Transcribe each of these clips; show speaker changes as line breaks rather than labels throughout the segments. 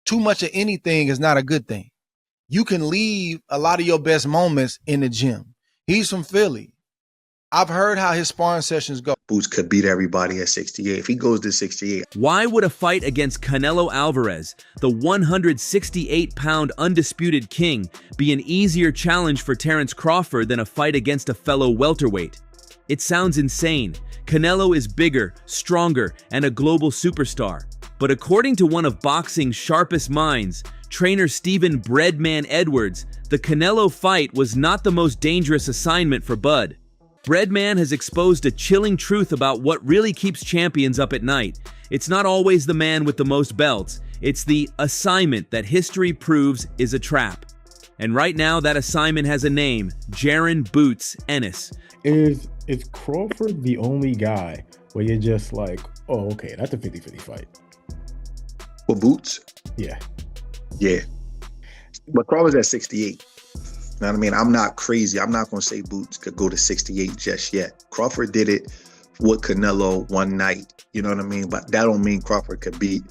too much of anything is not a good thing. You can leave a lot of your best moments in the gym. He's from Philly. I've heard how his sparring sessions go.
Boots could beat everybody at 68. If he goes to 68.
Why would a fight against Canelo Alvarez, the 168-pound undisputed king, be an easier challenge for Terence Crawford than a fight against a fellow welterweight? It sounds insane. Canelo is bigger, stronger, and a global superstar. But according to one of boxing's sharpest minds, trainer Stephen Breadman Edwards, the Canelo fight was not the most dangerous assignment for Bud. Breadman has exposed a chilling truth about what really keeps champions up at night. It's not always the man with the most belts. It's the assignment that history proves is a trap. And right now, that assignment has a name, Jaron Boots Ennis.
Is Crawford the only guy where you're just like, oh, okay, that's a 50-50 fight?
For Boots?
Yeah.
Yeah. But Crawford's at 68. You know what I mean? I'm not crazy. I'm not going to say Boots could go to 68 just yet. Crawford did it with Canelo one night. You know what I mean? But that don't mean Crawford could beat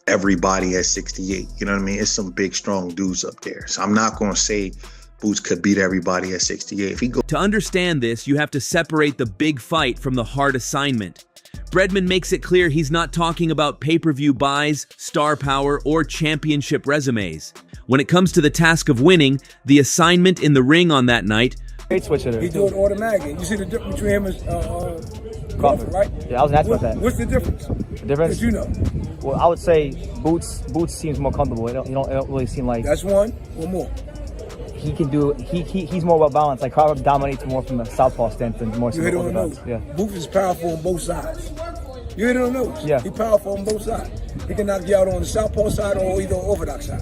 everybody at 68. You know what I mean? It's some big, strong dudes up there. So I'm not going to say Boots could beat everybody at 68. If he go
To understand this, you have to separate the big fight from the hard assignment. Breadman makes it clear he's not talking about pay-per-view buys, star power, or championship resumes. When it comes to the task of winning, the assignment in the ring on that night,
He do it automatically. You see the difference between him and Crawford, right?
Yeah, I was asking about that.
What's the difference?
The difference?
That you know.
Well, I would say Boots seems more comfortable. It don't really seem like
That's one or more.
he can do. He's more well balanced. Like Crawford dominates more from the southpaw stance than more.
You hit it on the nose.
Yeah.
Boots is powerful on both sides. You hit it on the nose.
Yeah.
He's powerful on both sides. He can knock you out on the southpaw side or either orthodox side.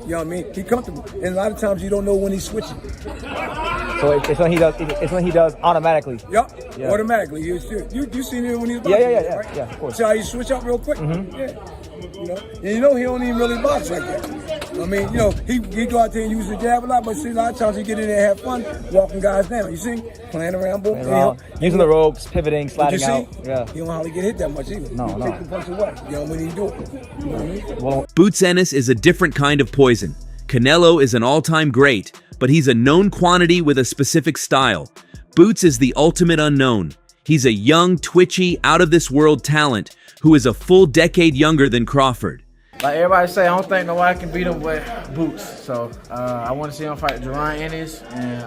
You know what I mean? He's comfortable. And a lot of times you don't know when he's switching.
So it's when he does. It's when he does automatically.
Yep.
Yeah.
Automatically. You seen it when he's boxing.
Yeah,
right?
yeah, of course.
See how you switch up real quick?
Mm-hmm.
Yeah. You know he don't even really box like that. I mean, he go out there and use the jab a lot, but see, a lot of times he get in there and have fun, walking guys down. You see? Playing around, boom.
Using the ropes, pivoting, sliding out.
Yeah. He don't hardly get hit that much either.
No.
Take the punch away. You know when he do it. You know what I mean?
Well,
Boots Ennis is a different kind of poison. Canelo is an all-time great, but he's a known quantity with a specific style. Boots is the ultimate unknown. He's a young, twitchy, out-of-this-world talent who is a full decade younger than Crawford.
Like everybody say, I don't think nobody can beat him but Boots. So I want to see him fight Jaron Ennis, and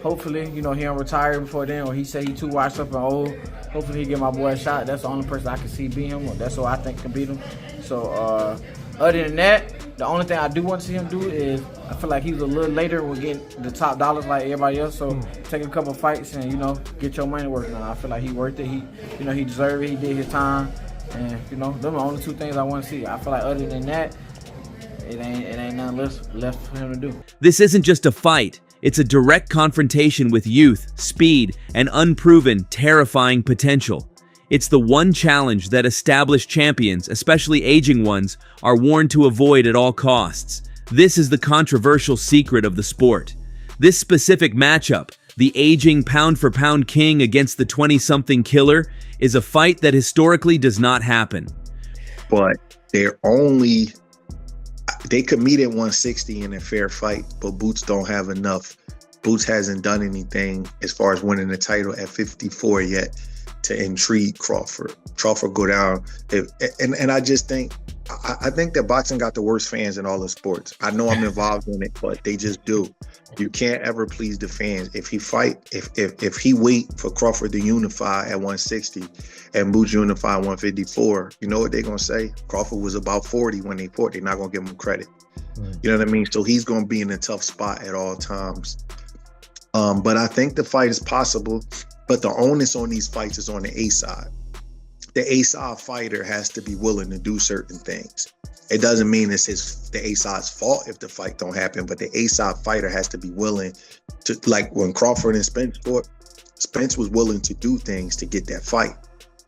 hopefully, he don't retire before then, or he say he too washed up and old. Hopefully he get my boy a shot. That's the only person I can see beat him. That's what I think can beat him. So other than that, the only thing I do want to see him do is, I feel like he was a little later with getting the top dollars like everybody else. So take a couple fights and get your money worth. Now I feel like he worth it. He he deserved it. He did his time, and them are the only two things I want to see. I feel like other than that, it ain't nothing left for him to do.
This isn't just a fight. It's a direct confrontation with youth, speed, and unproven, terrifying potential. It's the one challenge that established champions, especially aging ones, are warned to avoid at all costs. This is the controversial secret of the sport. This specific matchup, the aging pound-for-pound king against the 20-something killer, is a fight that historically does not happen.
But they could meet at 160 in a fair fight, but Boots don't have enough. Boots hasn't done anything as far as winning the title at 54 yet to intrigue Crawford. Crawford go down, and I just think, I think that boxing got the worst fans in all the sports. I know I'm involved in it, but they just do. You can't ever please the fans. If he wait for Crawford to unify at 160 and Boots unify at 154, you know what they're gonna say? Crawford was about 40 when they fought. They're not gonna give him credit. You know what I mean? So he's gonna be in a tough spot at all times. But I think the fight is possible. But the onus on these fights is on the A side. The A side fighter has to be willing to do certain things. It doesn't mean it's the A side's fault if the fight don't happen, but the A side fighter has to be willing to, like when Crawford and Spence fought, Spence was willing to do things to get that fight.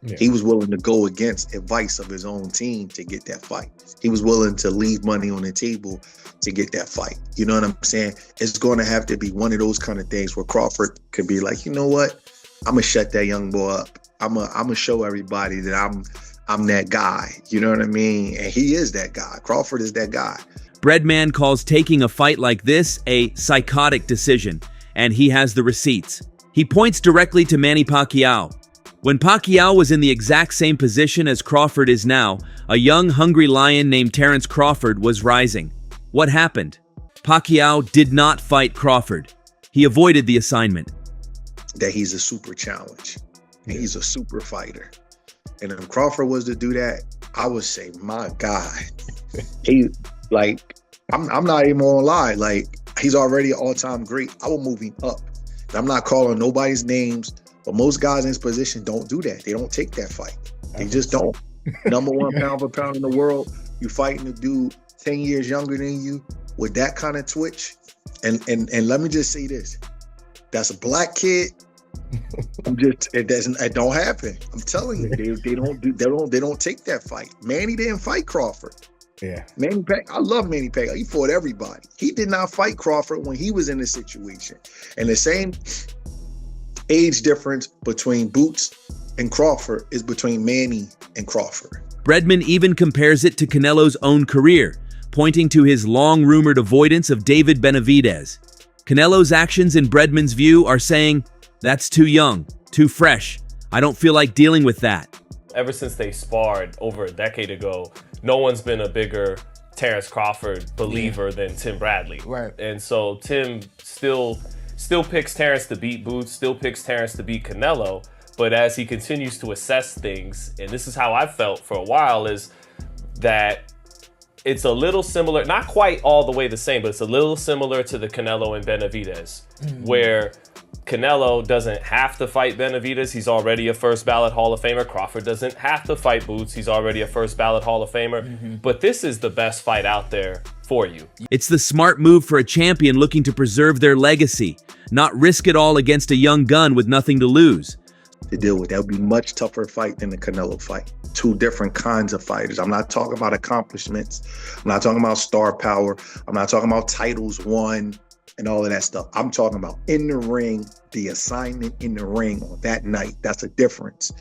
Yeah. He was willing to go against advice of his own team to get that fight. He was willing to leave money on the table to get that fight. You know what I'm saying? It's going to have to be one of those kind of things where Crawford could be like, you know what? I'm gonna shut that young boy up. I'm gonna show everybody that I'm that guy. You know what I mean? And he is that guy. Crawford is that guy.
Breadman calls taking a fight like this a psychotic decision, and he has the receipts. He points directly to Manny Pacquiao. When Pacquiao was in the exact same position as Crawford is now, a young, hungry lion named Terence Crawford was rising. What happened? Pacquiao did not fight Crawford. He avoided the assignment.
That he's a super challenge. And he's a super fighter. And if Crawford was to do that, I would say, my God. He, like, I'm not even gonna lie. Like, he's already an all-time great. I will move him up. And I'm not calling nobody's names, but most guys in his position don't do that. They don't take that fight. They just don't. Number one pound for pound in the world, you fighting a dude 10 years younger than you with that kind of twitch. And let me just say this. That's a black kid. It don't happen. I'm telling you, they don't take that fight. Manny didn't fight Crawford.
Yeah.
I love Manny Pacquiao. He fought everybody. He did not fight Crawford when he was in this situation. And the same age difference between Boots and Crawford is between Manny and Crawford.
Breadman even compares it to Canelo's own career, pointing to his long-rumored avoidance of David Benavidez. Canelo's actions, in Breadman's view, are saying, "That's too young, too fresh. I don't feel like dealing with that."
Ever since they sparred over a decade ago, no one's been a bigger Terence Crawford believer than Tim Bradley.
Right.
And so Tim still picks Terence to beat Boots, still picks Terence to beat Canelo. But as he continues to assess things, and this is how I've felt for a while, is that it's a little similar, not quite all the way the same, but it's a little similar to the Canelo and Benavidez, where Canelo doesn't have to fight Benavidez. He's already a first ballot Hall of Famer. Crawford doesn't have to fight Boots. He's already a first ballot Hall of Famer. But this is the best fight out there for you.
It's the smart move for a champion looking to preserve their legacy, not risk it all against a young gun with nothing to lose.
To deal with. That would be much tougher fight than the Canelo fight. Two different kinds of fighters. I'm not talking about accomplishments. I'm not talking about star power. I'm not talking about titles won and all of that stuff. I'm talking about in the ring, the assignment in the ring on that night. That's a difference.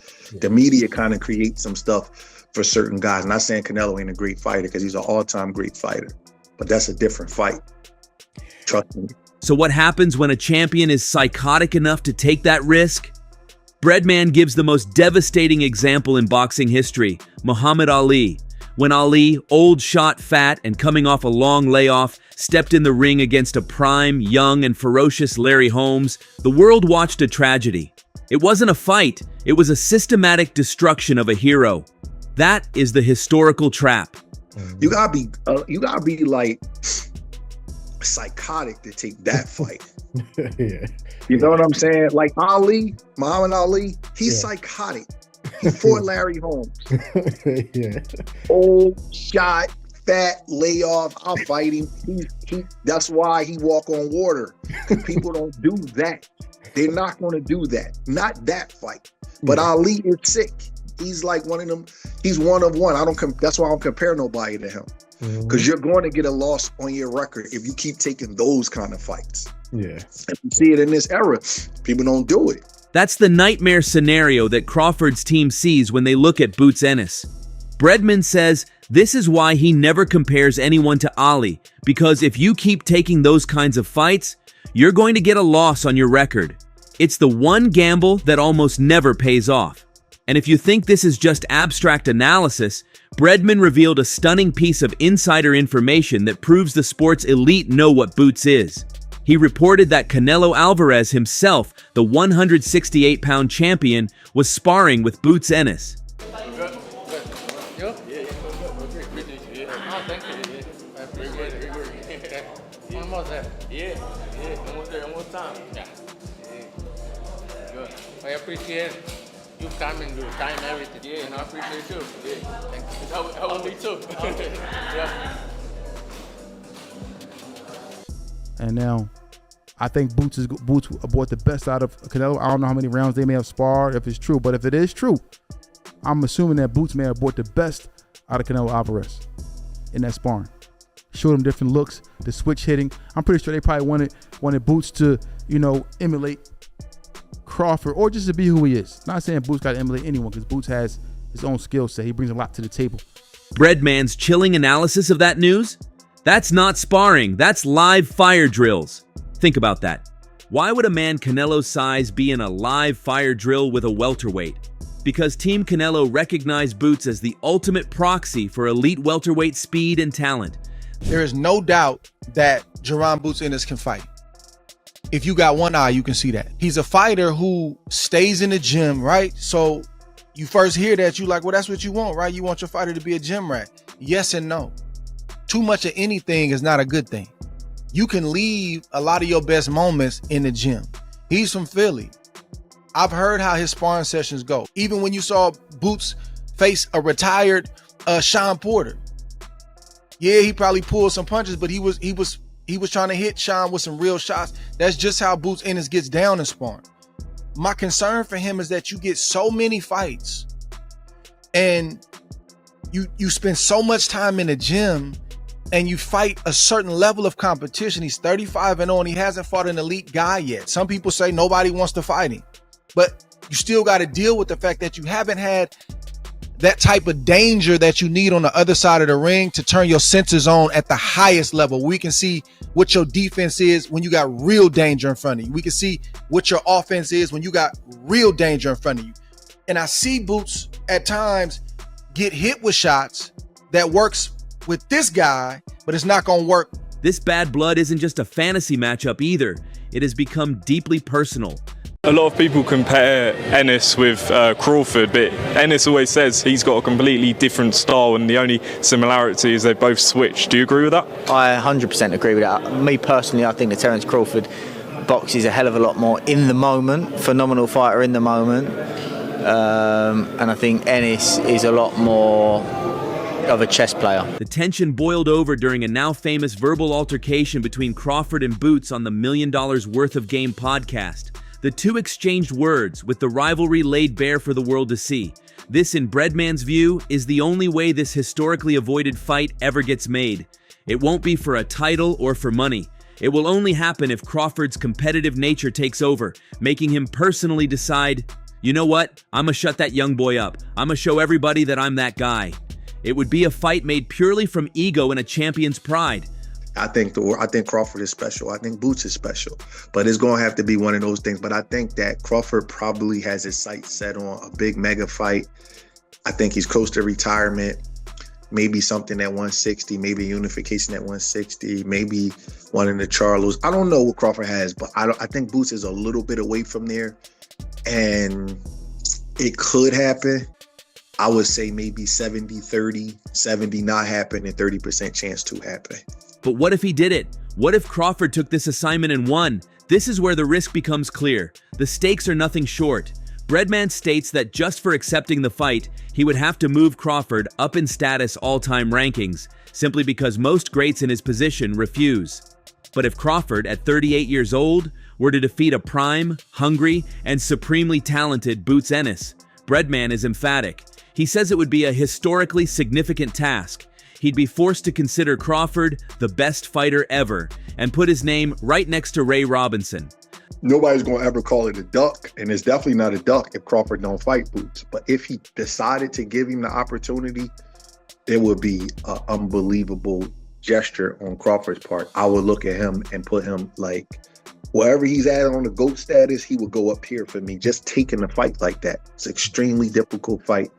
The media kind of creates some stuff for certain guys. I'm not saying Canelo ain't a great fighter because he's an all-time great fighter, but that's a different fight. Trust me.
So what happens when a champion is psychotic enough to take that risk? Breadman gives the most devastating example in boxing history, Muhammad Ali. When Ali, old, shot, fat, and coming off a long layoff, stepped in the ring against a prime, young, and ferocious Larry Holmes, the world watched a tragedy. It wasn't a fight, it was a systematic destruction of a hero. That is the historical trap.
You gotta be like psychotic to take that fight.
Yeah.
You know what I'm saying? Like Ali, Muhammad Ali, he's psychotic. He fought Larry Holmes.
Yeah.
Old, shot, fat, layoff. I'll fight him. That's why he walk on water. People don't do that. They're not going to do that. Not that fight. But Ali is sick. He's like one of them. He's one of one. That's why I don't compare nobody to him. Because you're going to get a loss on your record if you keep taking those kind of fights.
Yeah.
And you see it in this era. People don't do it.
That's the nightmare scenario that Crawford's team sees when they look at Boots Ennis. Breadman says this is why he never compares anyone to Ali, because if you keep taking those kinds of fights, you're going to get a loss on your record. It's the one gamble that almost never pays off. And if you think this is just abstract analysis, Breadman revealed a stunning piece of insider information that proves the sport's elite know what Boots is. He reported that Canelo Alvarez himself, the 168-pound champion, was sparring with Boots Ennis.
I appreciate you coming, you time, everything. Yeah, and I appreciate you. Yeah, thank you. I will be too. Yeah.
And now, I think Boots brought the best out of Canelo. I don't know how many rounds they may have sparred, if it's true. But if it is true, I'm assuming that Boots may have brought the best out of Canelo Alvarez in that sparring. Showed him different looks, the switch hitting. I'm pretty sure they probably wanted Boots to, emulate Crawford or just to be who he is. Not saying Boots got to emulate anyone because Boots has his own skill set. He brings a lot to the table.
Breadman's chilling analysis of that news? That's not sparring, that's live fire drills. Think about that. Why would a man Canelo's size be in a live fire drill with a welterweight? Because Team Canelo recognized Boots as the ultimate proxy for elite welterweight speed and talent.
There is no doubt that Jaron Boots Ennis can fight. If you got one eye, you can see that. He's a fighter who stays in the gym, right? So you first hear that, you like, well, that's what you want, right? You want your fighter to be a gym rat. Yes and no. Too much of anything is not a good thing. You can leave a lot of your best moments in the gym. He's from Philly. I've heard how his sparring sessions go. Even when you saw Boots face a retired Sean Porter. Yeah, he probably pulled some punches, but he was trying to hit Sean with some real shots. That's just how Boots Ennis gets down in sparring. My concern for him is that you get so many fights and you spend so much time in the gym and you fight a certain level of competition. He's 35-0 and he hasn't fought an elite guy yet. Some people say nobody wants to fight him, but you still got to deal with the fact that you haven't had that type of danger that you need on the other side of the ring to turn your senses on at the highest level. We can see what your defense is when you got real danger in front of you. We can see what your offense is when you got real danger in front of you. And I see Boots at times get hit with shots that works with this guy, but it's not going to work.
This bad blood isn't just a fantasy matchup either. It has become deeply personal.
A lot of people compare Ennis with Crawford, but Ennis always says he's got a completely different style and the only similarity is they both switch. Do you agree with that?
I 100% agree with that. Me personally, I think that Terence Crawford boxes a hell of a lot more in the moment, phenomenal fighter in the moment, and I think Ennis is a lot more of a chess player.
The tension boiled over during a now famous verbal altercation between Crawford and Boots on the $1 Million Worth of Game podcast. The two exchanged words with the rivalry laid bare for the world to see. This, in Breadman's view, is the only way this historically avoided fight ever gets made. It won't be for a title or for money. It will only happen if Crawford's competitive nature takes over, making him personally decide, you know what, I'ma shut that young boy up. I'ma show everybody that I'm that guy. It would be a fight made purely from ego and a champion's pride.
I think Crawford is special. I think Boots is special, but it's going to have to be one of those things. But I think that Crawford probably has his sights set on a big mega fight. I think he's close to retirement, maybe something at 160, maybe unification at 160, maybe one in the Charlos. I don't know what Crawford has, but I think Boots is a little bit away from there, and it could happen. I would say maybe 70-30, 70 not happen and 30% chance to happen.
But what if he did it? What if Crawford took this assignment and won? This is where the risk becomes clear. The stakes are nothing short. Breadman states that just for accepting the fight, he would have to move Crawford up in status all-time rankings, simply because most greats in his position refuse. But if Crawford, at 38 years old, were to defeat a prime, hungry, and supremely talented Boots Ennis, Breadman is emphatic. He says it would be a historically significant task. He'd be forced to consider Crawford the best fighter ever and put his name right next to Ray Robinson.
Nobody's going to ever call it a duck, and it's definitely not a duck if Crawford don't fight Boots. But if he decided to give him the opportunity, it would be an unbelievable gesture on Crawford's part. I would look at him and put him like wherever he's at on the GOAT status, he would go up here for me, just taking a fight like that. It's an extremely difficult fight.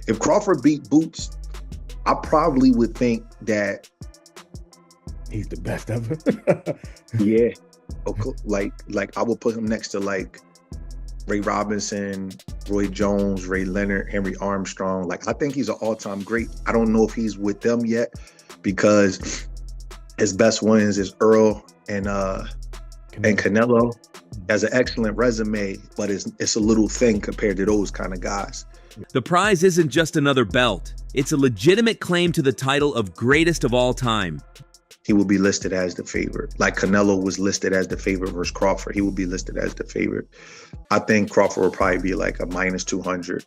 If Crawford beat Boots, I probably would think that
he's the best ever.
Yeah. Okay. Like I would put him next to like Ray Robinson, Roy Jones, Ray Leonard, Henry Armstrong. Like I think he's an all-time great. I don't know if he's with them yet because his best wins is Earl and Canelo. Has an excellent resume, but it's a little thing compared to those kind of guys.
The prize isn't just another belt. It's a legitimate claim to the title of greatest of all time.
He will be listed as the favorite. Like Canelo was listed as the favorite versus Crawford. He will be listed as the favorite. I think Crawford will probably be like a -200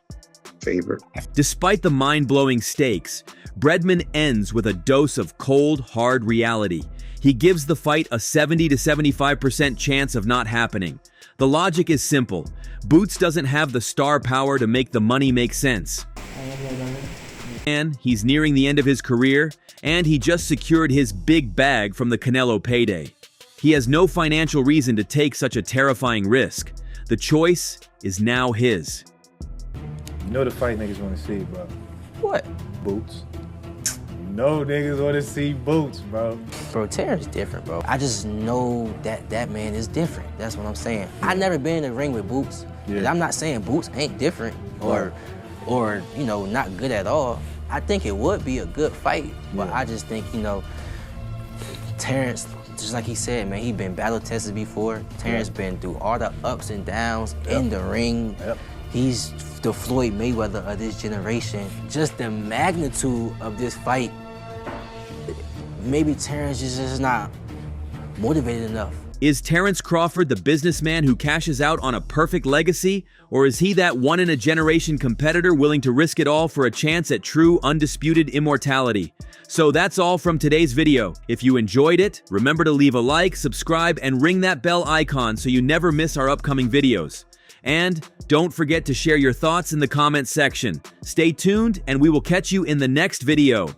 favorite.
Despite the mind-blowing stakes, Breadman ends with a dose of cold, hard reality. He gives the fight a 70 to 75% chance of not happening. The logic is simple. Boots doesn't have the star power to make the money make sense. And he's nearing the end of his career, and he just secured his big bag from the Canelo payday. He has no financial reason to take such a terrifying risk. The choice is now his.
You know the fight niggas want to see, bro.
What?
Boots. You know niggas want to see Boots, bro.
Bro, Terrence different, bro. I just know that that man is different. That's what I'm saying. I never been in the ring with Boots.
Yeah.
I'm not saying Boots ain't different or you know, not good at all. I think it would be a good fight, but I just think, you know, Terrence, just like he said, man, he been battle tested before. Terrence been through all the ups and downs in the ring. He's the Floyd Mayweather of this generation. Just the magnitude of this fight, maybe Terrence is just not motivated enough.
Is Terrence Crawford the businessman who cashes out on a perfect legacy? Or is he that one-in-a-generation competitor willing to risk it all for a chance at true, undisputed immortality? So that's all from today's video. If you enjoyed it, remember to leave a like, subscribe, and ring that bell icon so you never miss our upcoming videos. And don't forget to share your thoughts in the comments section. Stay tuned, and we will catch you in the next video.